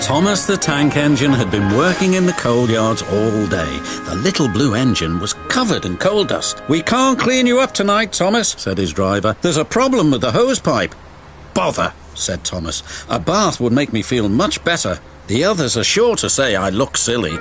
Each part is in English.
Thomas the Tank Engine had been working in the coal yards all day. The little blue engine was covered in coal dust. "We can't clean you up tonight, Thomas," said his driver. "There's a problem with the hose pipe." "Bother," said Thomas. "A bath would make me feel much better. The others are sure to say I look silly."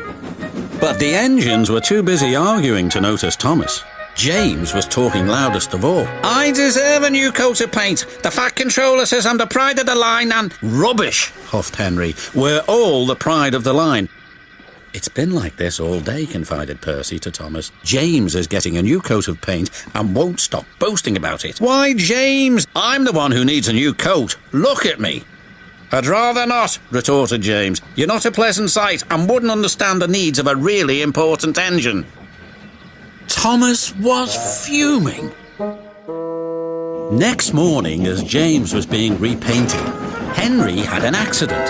But the engines were too busy arguing to notice Thomas. James was talking loudest of all. "I deserve a new coat of paint. The Fat Controller says I'm the pride of the line and—" "Rubbish," huffed Henry. "We're all the pride of the line." "It's been like this all day," confided Percy to Thomas. "James is getting a new coat of paint and won't stop boasting about it." "Why, James? I'm the one who needs a new coat. Look at me." "I'd rather not," retorted James. "You're not a pleasant sight and wouldn't understand the needs of a really important engine." Thomas was fuming. Next morning, as James was being repainted, Henry had an accident.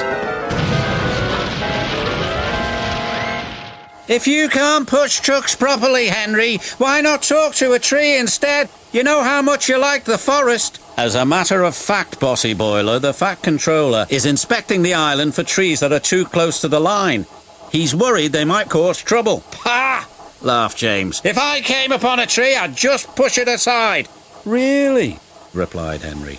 "If you can't push trucks properly, Henry, why not talk to a tree instead? You know how much you like the forest." "As a matter of fact, Bossy Boiler, the Fat Controller is inspecting the island for trees that are too close to the line. He's worried they might cause trouble." "Pah!" laughed James. "If I came upon a tree, I'd just push it aside." "Really?" replied Henry.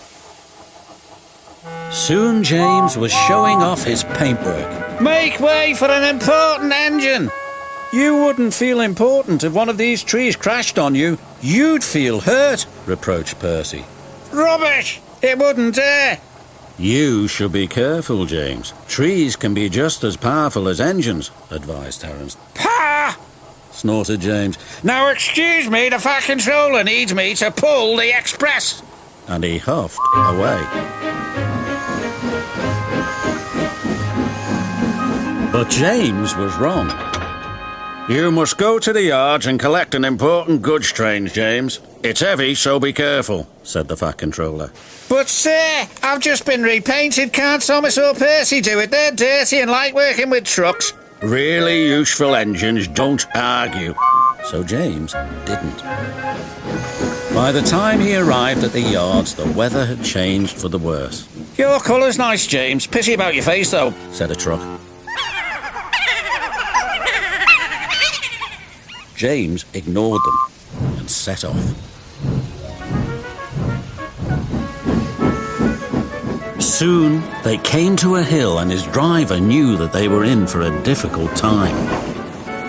Soon James was showing off his paintwork. "Make way for an important engine." "You wouldn't feel important if one of these trees crashed on you. You'd feel hurt," reproached Percy. "Rubbish! It wouldn't dare." "You should be careful, James. Trees can be just as powerful as engines," advised Terence. "Pah!" snorted James. "Now excuse me, the Fat Controller needs me to pull the express." And he huffed away. But James was wrong. "You must go to the yards and collect an important goods train, James. It's heavy, so be careful," said the Fat Controller. "But sir, I've just been repainted. Can't Thomas or Percy do it? They're dirty and like working with trucks." Really useful engines don't argue. So James didn't. By the time he arrived at the yards, the weather had changed for the worse. "Your colour's nice, James. Pity about your face, though," said a truck. James ignored them and set off. Soon they came to a hill, and his driver knew that they were in for a difficult time.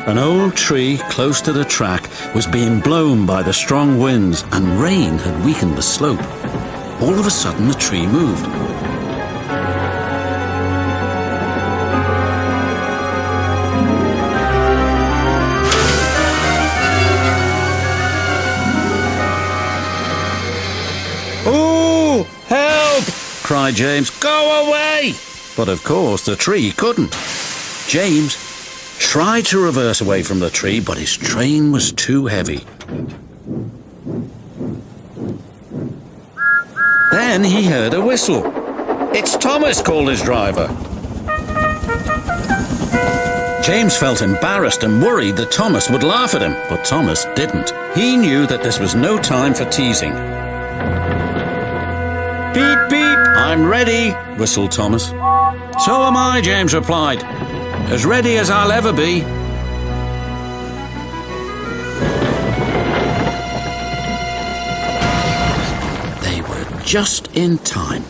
An old tree close to the track was being blown by the strong winds, and rain had weakened the slope. All of a sudden, the tree moved. "Oh, help!" cried James. "Go away!" But of course the tree couldn't. James tried to reverse away from the tree, but his train was too heavy. Then he heard a whistle. "It's Thomas," called his driver. James felt embarrassed and worried that Thomas would laugh at him, but Thomas didn't. He knew that this was no time for teasing. "Beep, beep, I'm ready," whistled Thomas. "So am I," James replied. "As ready as I'll ever be." They were just in time.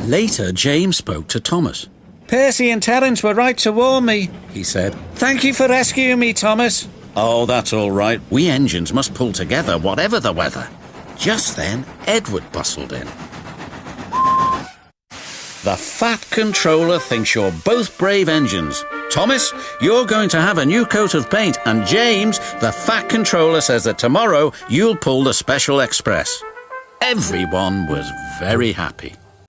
Later, James spoke to Thomas. "Percy and Terence were right to warn me," he said. "Thank you for rescuing me, Thomas." "Oh, that's all right. We engines must pull together, whatever the weather." Just then, Edward bustled in. "The Fat Controller thinks you're both brave engines. Thomas, you're going to have a new coat of paint, and James, the Fat Controller says that tomorrow you'll pull the Special Express." Everyone was very happy.